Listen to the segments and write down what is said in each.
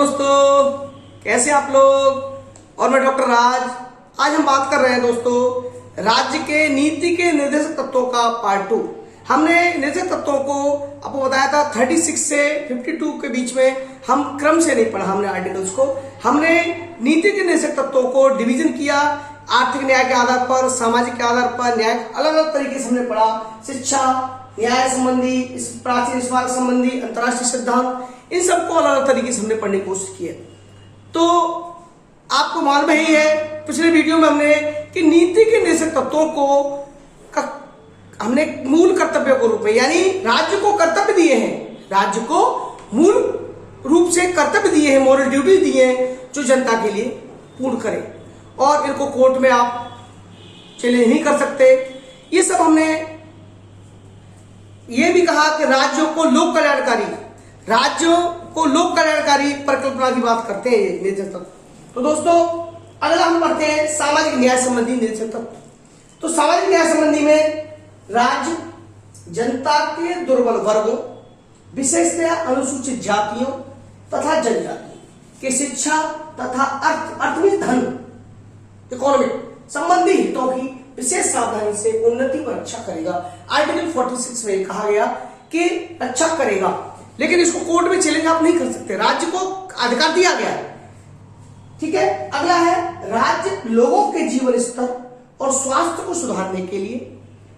दोस्तों, कैसे आप लोग। और मैं डॉक्टर राज। आज हम बात कर रहे हैं दोस्तों राज्य के नीति के निर्देशक तत्वों का पार्ट 2। हमने निर्देशक तत्वों को आपको बताया था 36 से 52 के बीच में हम क्रम से नहीं पढ़ा हमने आर्टिकल्स को। हमने नीति के निर्देशक तत्वों को डिवीजन किया, आर्थिक न्याय के आधार पर, सामाजिक के आधार पर, न्याय अलग अलग तरीके से हमने पढ़ा। शिक्षा, न्याय संबंधी, प्राचीन स्मारक संबंधी, अंतर्राष्ट्रीय सिद्धांत, इन सबको अलग अलग तरीके से हमने पढ़ने की कोशिश की है। तो आपको मालूम ही है पिछले वीडियो में हमने कि नीति के निर्देशक तत्वों को हमने मूल कर्तव्य के रूप में, यानी राज्य को कर्तव्य दिए हैं, राज्य को मूल रूप से कर्तव्य दिए हैं, मॉरल ड्यूटी दिए हैं जो जनता के लिए पूर्ण करें, और इनको कोर्ट में आप चैलेंज नहीं कर सकते। ये सब हमने ये भी कहा कि राज्यों को लोक कल्याणकारी परिकल्पना की बात करते हैं ये निर्देशक तत्व। तो दोस्तों अगला हम पढ़ते हैं सामाजिक न्याय संबंधी निर्देशक तत्व। तो सामाजिक न्याय संबंधी में राज्य जनता के दुर्बल वर्गों, विशेषतया अनुसूचित जातियों तथा जनजातियों की शिक्षा तथा अर्थ में धन, इकोनॉमिक संबंधी हितों की विशेष सावधानी से उन्नति व रक्षा करेगा। आर्टिकल 46 में कहा गया कि रक्षा करेगा, लेकिन इसको कोर्ट में चैलेंज आप नहीं कर सकते, राज्य को अधिकार दिया गया है। ठीक है, अगला है राज्य लोगों के जीवन स्तर और स्वास्थ्य को सुधारने के लिए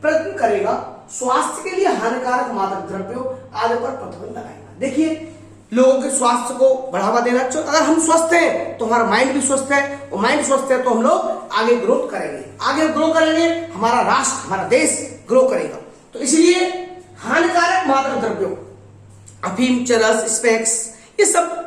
प्रयत्न करेगा, स्वास्थ्य के लिए हानिकारक मादक द्रव्यों आदि पर प्रतिबंध लगाएगा। देखिए, लोगों के स्वास्थ्य को बढ़ावा देना चाहिए। अगर हम स्वस्थ हैं तो हमारा माइंड भी स्वस्थ है, और माइंड स्वस्थ है तो हम लोग आगे ग्रोथ करेंगे, हमारा राष्ट्र, हमारा देश ग्रो करेगा। तो इसलिए हानिकारक मादक द्रव्यों, अफीम, चरस, स्पेक्स, ये सब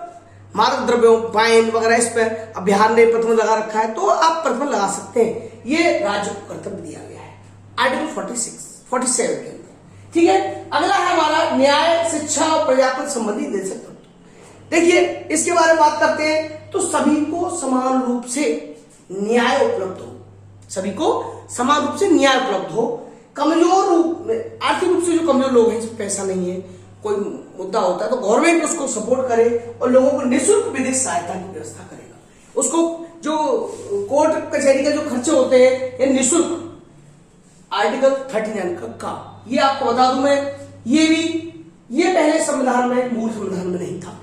मादक द्रव्यों, वाइन वगैरह, इस पर अब बिहार ने प्रतिबंध लगा रखा है, तो आप प्रतिबंध लगा सकते हैं। ये राज्य को कर्तव्य दिया गया है आर्टिकल 47 के अंदर। ठीक है, अगला है हमारा न्याय, शिक्षा और प्रजातंत्र संबंधी निर्देशक तत्व। देखिए, इसके बारे में बात करते हैं तो सभी को समान रूप से न्याय उपलब्ध हो, सभी को समान रूप से न्याय उपलब्ध हो। कमजोर रूप में, आर्थिक रूप से जो कमजोर लोग हैं, पैसा नहीं है, कोई मुद्दा होता है तो गवर्नमेंट उसको सपोर्ट करे और लोगों को निःशुल्क विधिक सहायता की व्यवस्था करेगा। उसको जो कोर्ट कचहरी के जो खर्चे होते हैं ये निःशुल्क, आर्टिकल 39 का ये आपको बता दूं मैं, ये पहले संविधान में, मूल संविधान में नहीं था।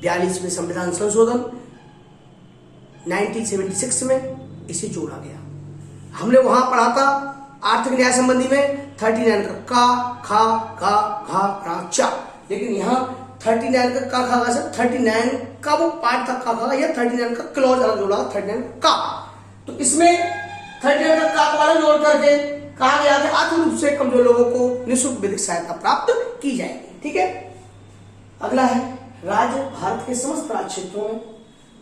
42वें संविधान संशोधन 1976 में इसे जोड़ा गया। हमने वहां पढ़ा था आर्थिक न्याय संबंधी में 39 का चा, लेकिन यहाँ 39 का खा से 39 का वो पार्ट था का, या 39 का क्लॉज अलग जोड़ा 39 का। तो इसमें 39 का वाला जोड़ करके कहा गया था आर्थिक रूप से कमजोर लोगों को निःशुल्क विधिक सहायता प्राप्त की जाएगी। ठीक है, अगला है राज्य भारत के समस्त राज्य क्षेत्रों में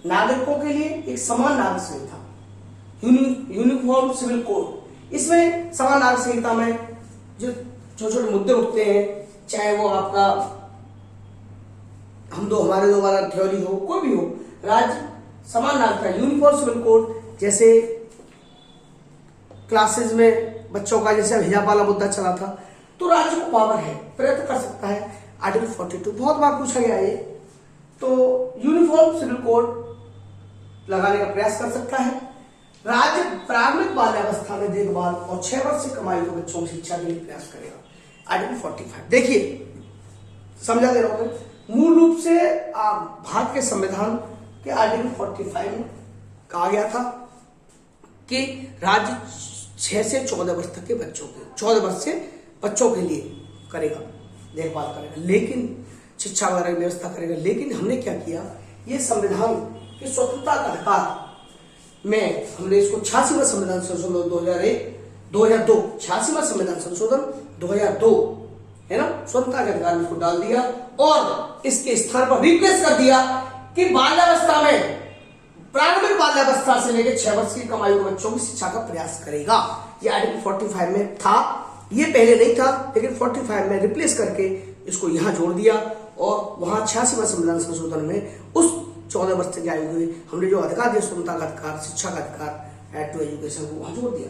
नागरिकों के लिए एक समान नागरिक संहिता, यूनिफॉर्म सिविल कोड। इसमें समान नागरिक संहिता में जो छोटे छोटे मुद्दे उठते हैं, चाहे वो आपका हम दो हमारे दो वाला थ्योरी हो, कोई भी हो, राज्य समान नागरिकता, यूनिफॉर्म सिविल कोड। जैसे क्लासेस में बच्चों का जैसे हिजाब वाला मुद्दा चला था, तो राज्य को पावर है, प्रयत्न कर सकता है। आर्टिकल 42 बहुत बार पूछा गया ये, तो यूनिफॉर्म सिविल कोड लगाने का प्रयास कर सकता है। राज्य प्रारंभिक बाल्यावस्था में देखभाल और 6 वर्ष से कम आयु के बच्चों की शिक्षा के लिए प्रयास करेगा। आर्टिकल 45 देखिए, समझा दे रहा हूं मैं, मूल रूप से भारत के संविधान के आर्टिकल 45 में कहा गया था कि राज्य 6 से 14 वर्ष तक के बच्चों के, 14 वर्ष से बच्चों के लिए करेगा, देखभाल करेगा, लेकिन शिक्षा वगैरह की व्यवस्था करेगा। लेकिन हमने क्या किया, ये संविधान के स्वतंत्रता का अधिकार में हमने इसको 86वां संविधान संशोधन 2002 86वां संविधान संशोधन 2002 है ना, स्वतंत्रता के अधिकार में इसको डाल दिया, और इसके स्थान पर रिप्लेस कर दिया कि बाल्यावस्था में, प्रारंभिक बाल्यावस्था से लेकर 6 वर्ष की कम आयु के बच्चों की शिक्षा का प्रयास करेगा। ये आर्टिकल 45 में था, ये पहले नहीं था, लेकिन 45 में रिप्लेस करके इसको यहां जोड़ दिया, और वहां 86वां संविधान संशोधन में उस 14 वर्ष तक आयु हुए हमने जो अधिकार दिया, स्वतंत्रता का अधिकार, शिक्षा का अधिकार, राइट टू एजुकेशन, को वहां जोड़ दिया।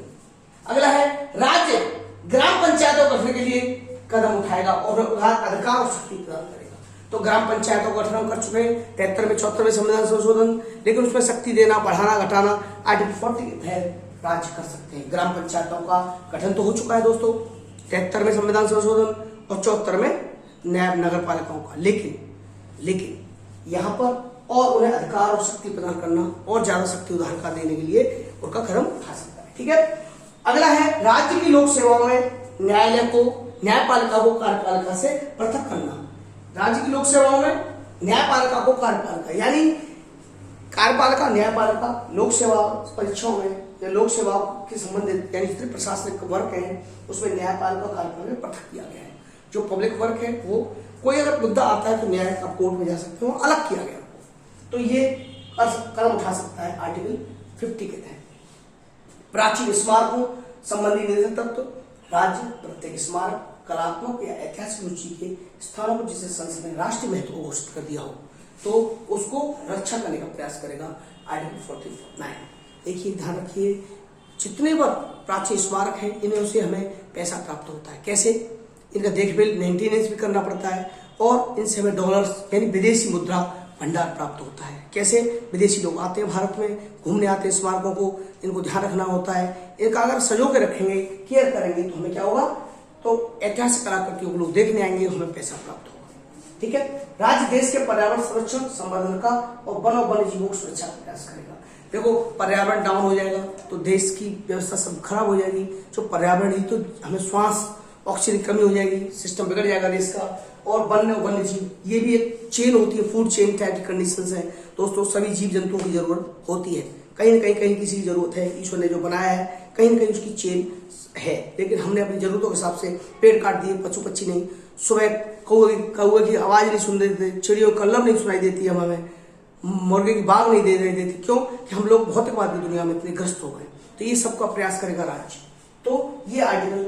अगला है राज्य ग्राम पंचायतों गठन के लिए कदम उठाएगा और अधिकार और शक्ति प्रदान करेगा। तो ग्राम पंचायतों का गठन हम कर चुके हैं 73 में 74 में संविधान संशोधन, लेकिन उसमें शक्ति देना, बढ़ाना, घटाना आर्टिकल 40 के तहत राज्य कर सकते हैं। ग्राम पंचायतों का गठन तो हो चुका है दोस्तों 73 में संविधान संशोधन और 74 में नायब नगर पालिकाओं का, लेकिन यहाँ पर और उन्हें अधिकार और शक्ति प्रदान करना और ज्यादा शक्ति उदाहरण का देने के लिए उनका कदम उठा सकता है। ठीक है, अगला है राज्य की लोक सेवाओं में न्यायपालिका को कार्यपालिका से पृथक करना। राज्य की लोक सेवाओं में न्यायपालिका को कार्यपालिका यानी कार्यपालिका न्यायपालिका लोक सेवा परीक्षाओं में या लोक सेवा के संबंधित यानी जितने प्रशासनिक वर्क है उसमें न्यायपालिका कार्यपालिका में पृथक किया गया है। जो पब्लिक वर्क है वो कोई अगर मुद्दा आता है तो न्याय आप कोर्ट में जा सकते हो, अलग किया गया, तो ये कदम उठा सकता है आर्टिकल 50 के तहत। प्राचीन स्मारकों संबंधी निधन तत्व, राज्य प्रत्येक स्मारक कलात्मक या ऐतिहासिक रुचि के स्थानों पर जिसे संसद ने राष्ट्रीय महत्व को घोषित कर दिया हो तो उसको रक्षा करने का प्रयास करेगा आर्टिकल 49। देखिए ध्यान रखिए, जितने पर प्राचीन स्मारक है इनमें से हमें पैसा प्राप्त होता है। कैसे? इनका देखभाल मेंटेनेंस भी करना पड़ता है और इनसे हमें डॉलर्स यानी विदेशी मुद्रा भंडार प्राप्त होता है। कैसे? विदेशी लोग आते हैं भारत में, घूमने आते हैं स्मारकों को, इनको ध्यान रखना होता है। इनका अगर संजो के रखेंगे, केयर करेंगे तो हमें क्या होगा, तो ऐतिहासिक कलाकृतियों को लोग देखने आएंगे, हमें पैसा प्राप्त होगा। ठीक है, राज्य देश के पर्यावरण संरक्षण संवर्धन का और वन और वन्य जीवों की सुरक्षा का प्रयास करेगा। देखो पर्यावरण डाउन हो जाएगा तो देश की व्यवस्था सब खराब हो जाएगी। जो पर्यावरण ही तो हमें श्वास ऑक्सीजन की कमी हो जाएगी, सिस्टम बिगड़ जाएगा देश का। और वन्य जीव ये भी एक चेन होती है, फूड चेन टाइप की कंडीशंस है दोस्तों। सभी जीव जंतुओं की जरूरत होती है, कहीं ना कहीं किसी की जरूरत है, ईश्वर ने जो बनाया है कहीं ना कहीं उसकी चेन है, लेकिन हमने अपनी जरूरतों के हिसाब से पेड़ काट दिए, पशु पक्षी नहीं, सुबह कौवे की आवाज नहीं सुन रहे थे, चिड़ियों का कलरव नहीं सुनाई देती हमें, मुर्गे की बाग नहीं दे रहे थे। क्यों? कि हम लोग भौतिकवाद की दुनिया में इतने ग्रस्त हो गए। तो ये सबका प्रयास करेगा राज्य। तो ये आर्टिकल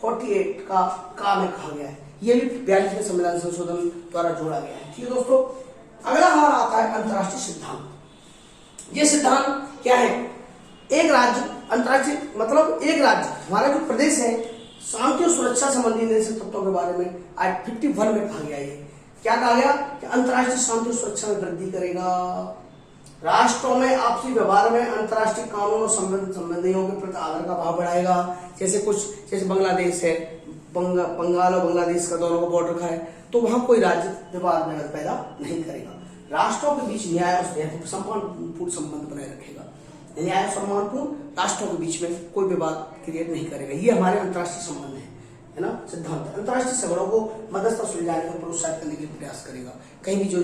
48 का काम में कहा गया है, ये भी 42वें संविधान संशोधन द्वारा जोड़ा गया है। ठीक है दोस्तों, अगला हमारा आता है अंतर्राष्ट्रीय सिद्धांत। ये सिद्धांत क्या है? एक राज्य अंतर्राष्ट्रीय मतलब एक राज्य, हमारा जो प्रदेश है, शांति और सुरक्षा संबंधी निश्चित तत्वों के बारे में आर्टिकल 51 में कहा गया है। क्या कहा गया कि अंतर्राष्ट्रीय शांति और सुरक्षा में वृद्धि करेगा, राष्ट्रों में आपसी व्यवहार में अंतर्राष्ट्रीय कानून और संबंधियों के प्रति आदर का भाव बढ़ाएगा। जैसे बांग्लादेश है, बंगाल और बांग्लादेश का दोनों का बॉर्डर रखा है, तो वहां कोई राज्य विवाद में पैदा नहीं करेगा। राष्ट्रों के बीच न्याय और सम्मानपूर्ण संबंध बनाए रखेगा। न्याय और सम्मानपूर्ण राष्ट्रों के बीच में कोई विवाद क्रिएट नहीं करेगा। ये हमारे अंतर्राष्ट्रीय संबंध है ना सिद्धांत। अंतर्राष्ट्रीय झगड़ों को मध्यस्थता सुलझाने का प्रोत्साहित करने के लिए प्रयास करेगा। कहीं भी जो